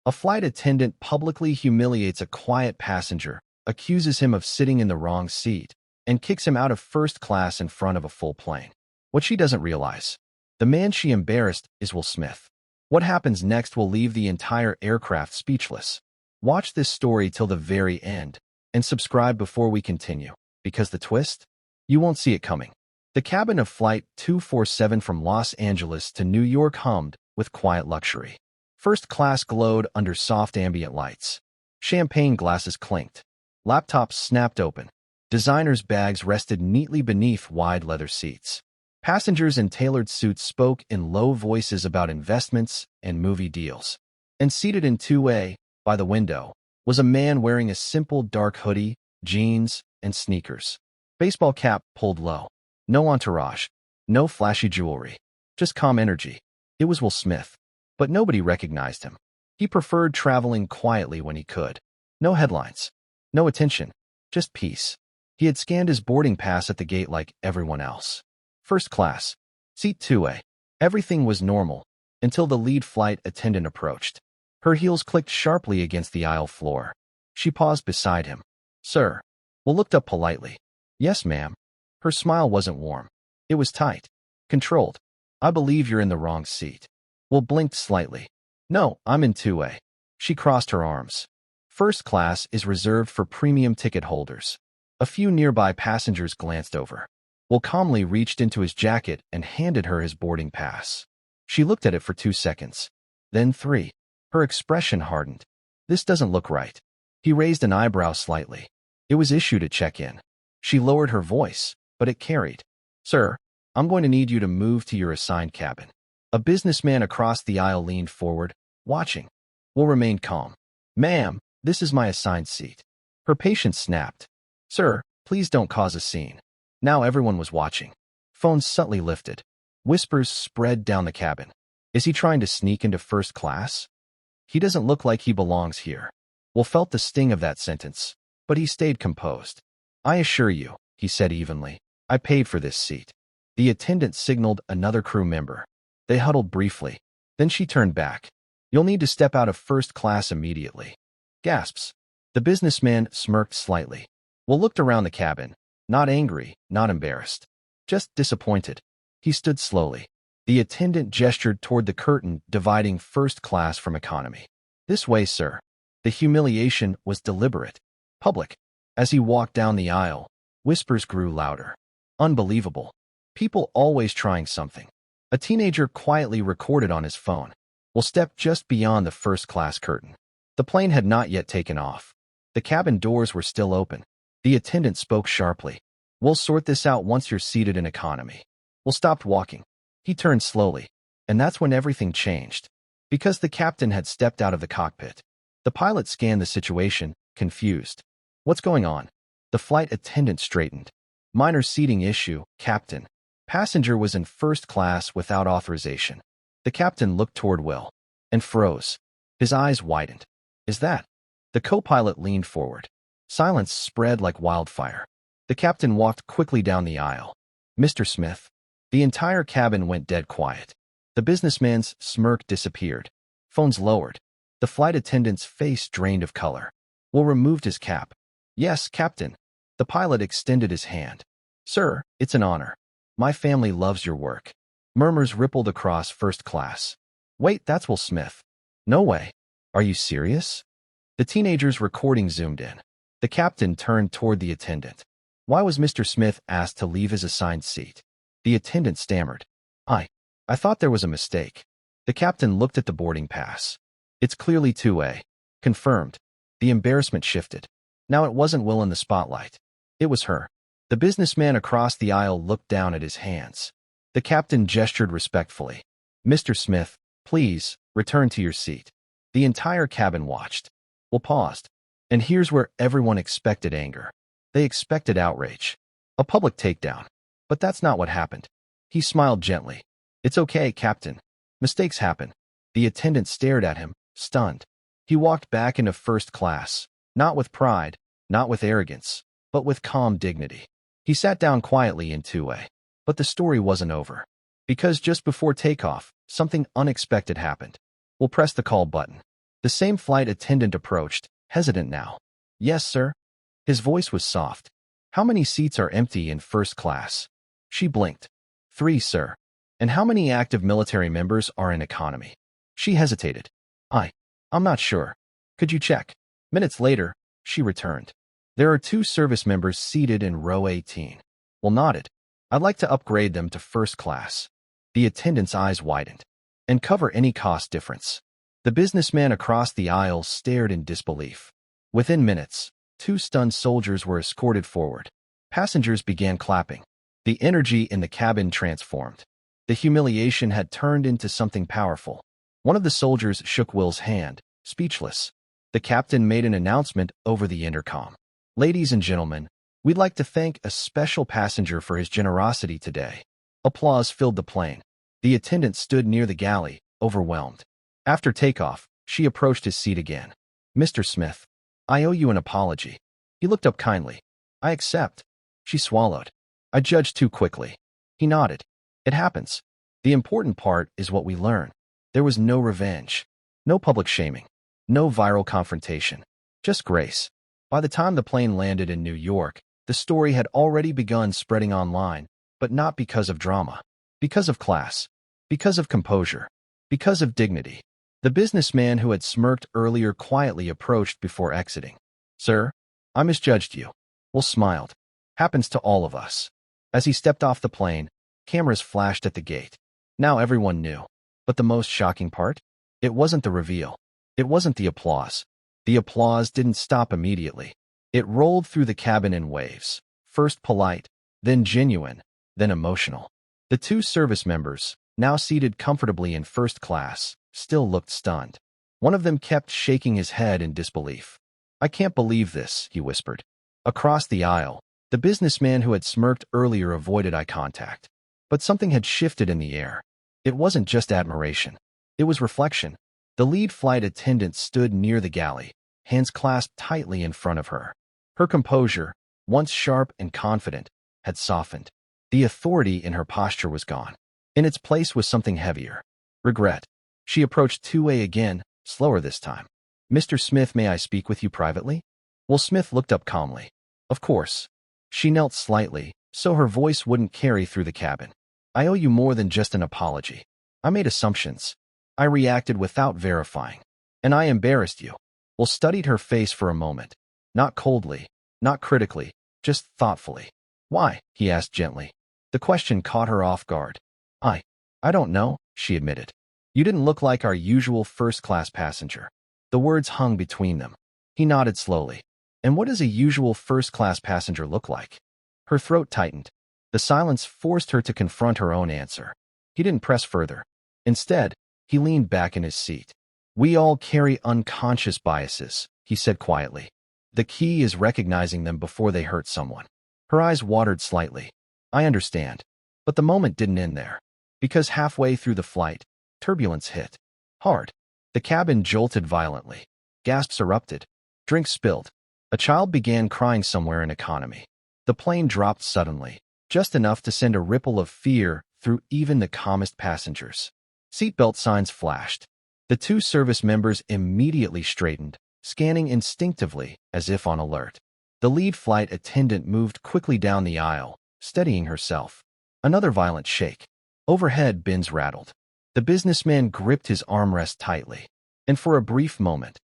A flight attendant publicly humiliates a quiet passenger, accuses him of sitting in the wrong seat, and kicks him out of first class in front of a full plane. What she doesn't realize, the man she embarrassed is Will Smith. What happens next will leave the entire aircraft speechless. Watch this story till the very end, and subscribe before we continue, because the twist? You won't see it coming. The cabin of Flight 247 from Los Angeles to New York hummed with quiet luxury. First class glowed under soft ambient lights. Champagne glasses clinked. Laptops snapped open. Designers' bags rested neatly beneath wide leather seats. Passengers in tailored suits spoke in low voices about investments and movie deals. And seated in 2A, by the window, was a man wearing a simple dark hoodie, jeans, and sneakers. Baseball cap pulled low. No entourage. No flashy jewelry. Just calm energy. It was Will Smith. But nobody recognized him. He preferred traveling quietly when he could. No headlines. No attention. Just peace. He had scanned his boarding pass at the gate like everyone else. First class. Seat 2A. Everything was normal, until the lead flight attendant approached. Her heels clicked sharply against the aisle floor. She paused beside him. "Sir." Will looked up politely. "Yes, ma'am." Her smile wasn't warm. It was tight. Controlled. "I believe you're in the wrong seat." Will blinked slightly. "No, I'm in 2A." She crossed her arms. First class is reserved for premium ticket holders. A few nearby passengers glanced over. Will calmly reached into his jacket and handed her his boarding pass. She looked at it for 2 seconds. Then 3. Her expression hardened. "This doesn't look right." He raised an eyebrow slightly. "It was issued at check-in." She lowered her voice, but it carried. "Sir, I'm going to need you to move to your assigned cabin." A businessman across the aisle leaned forward, watching. Will remained calm. "Ma'am, this is my assigned seat." Her patience snapped. "Sir, please don't cause a scene." Now everyone was watching. Phones subtly lifted. Whispers spread down the cabin. Is he trying to sneak into first class? He doesn't look like he belongs here. Will felt the sting of that sentence, but he stayed composed. "I assure you," he said evenly, "I paid for this seat." The attendant signaled another crew member. They huddled briefly. Then she turned back. "You'll need to step out of first class immediately." Gasps. The businessman smirked slightly. Will looked around the cabin. Not angry, not embarrassed. Just disappointed. He stood slowly. The attendant gestured toward the curtain dividing first class from economy. "This way, sir." The humiliation was deliberate. Public. As he walked down the aisle, whispers grew louder. Unbelievable. People always trying something. A teenager quietly recorded on his phone. Will stepped just beyond the first class curtain. The plane had not yet taken off. The cabin doors were still open. The attendant spoke sharply. "We'll sort this out once you're seated in economy." Will stopped walking. He turned slowly. And that's when everything changed. Because the captain had stepped out of the cockpit. The pilot scanned the situation, confused. "What's going on?" The flight attendant straightened. "Minor seating issue, Captain. Passenger was in first class without authorization." The captain looked toward Will. And froze. His eyes widened. "Is that?" The co-pilot leaned forward. Silence spread like wildfire. The captain walked quickly down the aisle. "Mr. Smith." The entire cabin went dead quiet. The businessman's smirk disappeared. Phones lowered. The flight attendant's face drained of color. Will removed his cap. "Yes, Captain." The pilot extended his hand. "Sir, it's an honor. My family loves your work." Murmurs rippled across first class. "Wait, that's Will Smith." "No way. Are you serious?" The teenager's recording zoomed in. The captain turned toward the attendant. Why was Mr. Smith asked to leave his assigned seat? The attendant stammered. I thought there was a mistake." The captain looked at the boarding pass. "It's clearly 2A. Confirmed." The embarrassment shifted. Now it wasn't Will in the spotlight. It was her. The businessman across the aisle looked down at his hands. The captain gestured respectfully. "Mr. Smith, please, return to your seat." The entire cabin watched. Will paused. And here's where everyone expected anger. They expected outrage. A public takedown. But that's not what happened. He smiled gently. "It's okay, Captain. Mistakes happen." The attendant stared at him, stunned. He walked back into first class, not with pride, not with arrogance, but with calm dignity. He sat down quietly in 2A. But the story wasn't over. Because just before takeoff, something unexpected happened. Will press the call button. The same flight attendant approached, hesitant now. Yes, sir. His voice was soft. How many seats are empty in first class? She blinked. 3, sir. And how many active military members are in economy? She hesitated. I'm not sure. Could you check? Minutes later, she returned. There are 2 service members seated in row 18. Will nodded. I'd like to upgrade them to first class. The attendant's eyes widened. And cover any cost difference. The businessman across the aisle stared in disbelief. Within minutes, 2 stunned soldiers were escorted forward. Passengers began clapping. The energy in the cabin transformed. The humiliation had turned into something powerful. One of the soldiers shook Will's hand, speechless. The captain made an announcement over the intercom. Ladies and gentlemen, we'd like to thank a special passenger for his generosity today. Applause filled the plane. The attendant stood near the galley, overwhelmed. After takeoff, she approached his seat again. Mr. Smith, I owe you an apology. He looked up kindly. I accept. She swallowed. I judged too quickly. He nodded. It happens. The important part is what we learn. There was no revenge. No public shaming. No viral confrontation. Just grace. By the time the plane landed in New York, the story had already begun spreading online, but not because of drama. Because of class. Because of composure. Because of dignity. The businessman who had smirked earlier quietly approached before exiting. Sir, I misjudged you. Will smiled. Happens to all of us. As he stepped off the plane, cameras flashed at the gate. Now everyone knew. But the most shocking part? It wasn't the reveal. It wasn't the applause. The applause didn't stop immediately. It rolled through the cabin in waves. First polite, then genuine, then emotional. The 2 service members, now seated comfortably in first class, still looked stunned. One of them kept shaking his head in disbelief. I can't believe this, he whispered. Across the aisle, the businessman who had smirked earlier avoided eye contact. But something had shifted in the air. It wasn't just admiration. It was reflection. The lead flight attendant stood near the galley, hands clasped tightly in front of her. Her composure, once sharp and confident, had softened. The authority in her posture was gone. In its place was something heavier. Regret. She approached 2A again, slower this time. Mr. Smith, may I speak with you privately? Will Smith looked up calmly. Of course. She knelt slightly, so her voice wouldn't carry through the cabin. I owe you more than just an apology. I made assumptions. I reacted without verifying. And I embarrassed you. Will studied her face for a moment. Not coldly, not critically, just thoughtfully. Why? He asked gently. The question caught her off guard. I don't know, she admitted. You didn't look like our usual first-class passenger. The words hung between them. He nodded slowly. And what does a usual first-class passenger look like? Her throat tightened. The silence forced her to confront her own answer. He didn't press further. Instead, he leaned back in his seat. We all carry unconscious biases, he said quietly. The key is recognizing them before they hurt someone. Her eyes watered slightly. I understand. But the moment didn't end there. Because halfway through the flight, turbulence hit. Hard. The cabin jolted violently. Gasps erupted. Drinks spilled. A child began crying somewhere in economy. The plane dropped suddenly, just enough to send a ripple of fear through even the calmest passengers. Seatbelt signs flashed. The 2 service members immediately straightened, scanning instinctively as if on alert. The lead flight attendant moved quickly down the aisle, steadying herself. Another violent shake. Overhead, bins rattled. The businessman gripped his armrest tightly. And for a brief moment,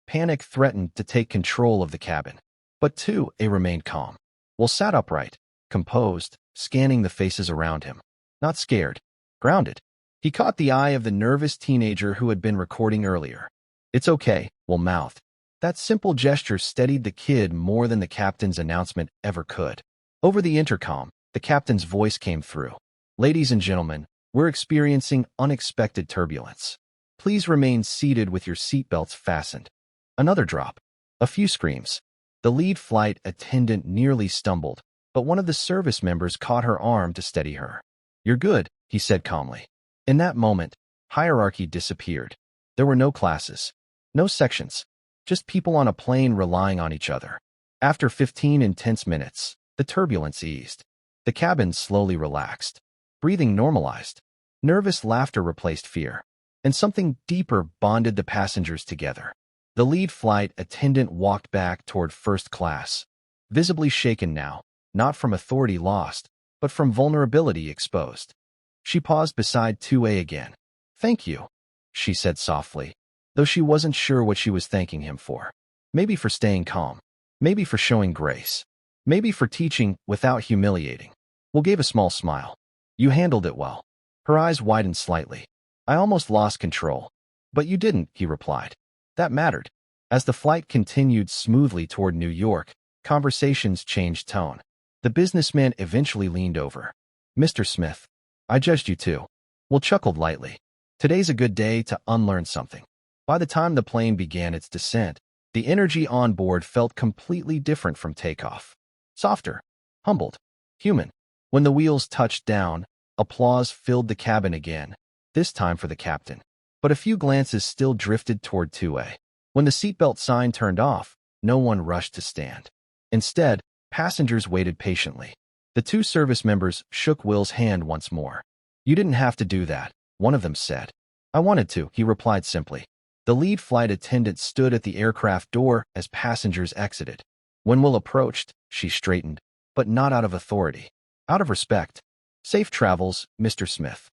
panic threatened to take control of the cabin. But 2A remained calm. Will sat upright, composed, scanning the faces around him. Not scared. Grounded. He caught the eye of the nervous teenager who had been recording earlier. It's okay, Will mouthed. That simple gesture steadied the kid more than the captain's announcement ever could. Over the intercom, the captain's voice came through. Ladies and gentlemen, we're experiencing unexpected turbulence. Please remain seated with your seatbelts fastened. Another drop. A few screams. The lead flight attendant nearly stumbled, but one of the service members caught her arm to steady her. You're good, he said calmly. In that moment, hierarchy disappeared. There were no classes, no sections, just people on a plane relying on each other. After 15 intense minutes, the turbulence eased. The cabin slowly relaxed. Breathing normalized. Nervous laughter replaced fear. and something deeper bonded the passengers together. The lead flight attendant walked back toward first class, visibly shaken now, not from authority lost, but from vulnerability exposed. She paused beside 2A again. "Thank you," she said softly, though she wasn't sure what she was thanking him for. Maybe for staying calm. Maybe for showing grace. Maybe for teaching without humiliating. Will gave a small smile. "You handled it well." Her eyes widened slightly. "I almost lost control." "But you didn't," he replied. That mattered. As the flight continued smoothly toward New York, conversations changed tone. The businessman eventually leaned over. "Mr. Smith, I judged you too." Will chuckled lightly. "Today's a good day to unlearn something." By the time the plane began its descent, the energy on board felt completely different from takeoff. Softer, humbled, human. When the wheels touched down, applause filled the cabin again, this time for the captain. But a few glances still drifted toward 2A. When the seatbelt sign turned off, no one rushed to stand. Instead, passengers waited patiently. The two service members shook Will's hand once more. "You didn't have to do that," one of them said. "I wanted to," he replied simply. The lead flight attendant stood at the aircraft door as passengers exited. When Will approached, she straightened, but not out of authority. Out of respect. "Safe travels, Mr. Smith."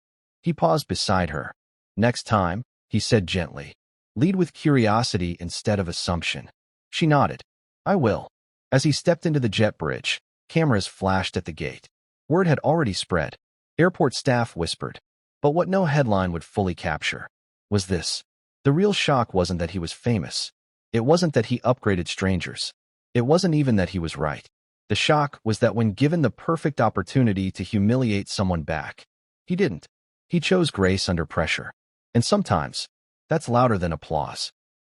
He paused beside her. "Next time," he said gently. "Lead with curiosity instead of assumption." She nodded. "I will." As he stepped into the jet bridge, cameras flashed at the gate. Word had already spread. Airport staff whispered. But what no headline would fully capture was this. The real shock wasn't that he was famous. It wasn't that he upgraded strangers. It wasn't even that he was right. The shock was that when given the perfect opportunity to humiliate someone back, he didn't. He chose grace under pressure. And sometimes, that's louder than applause.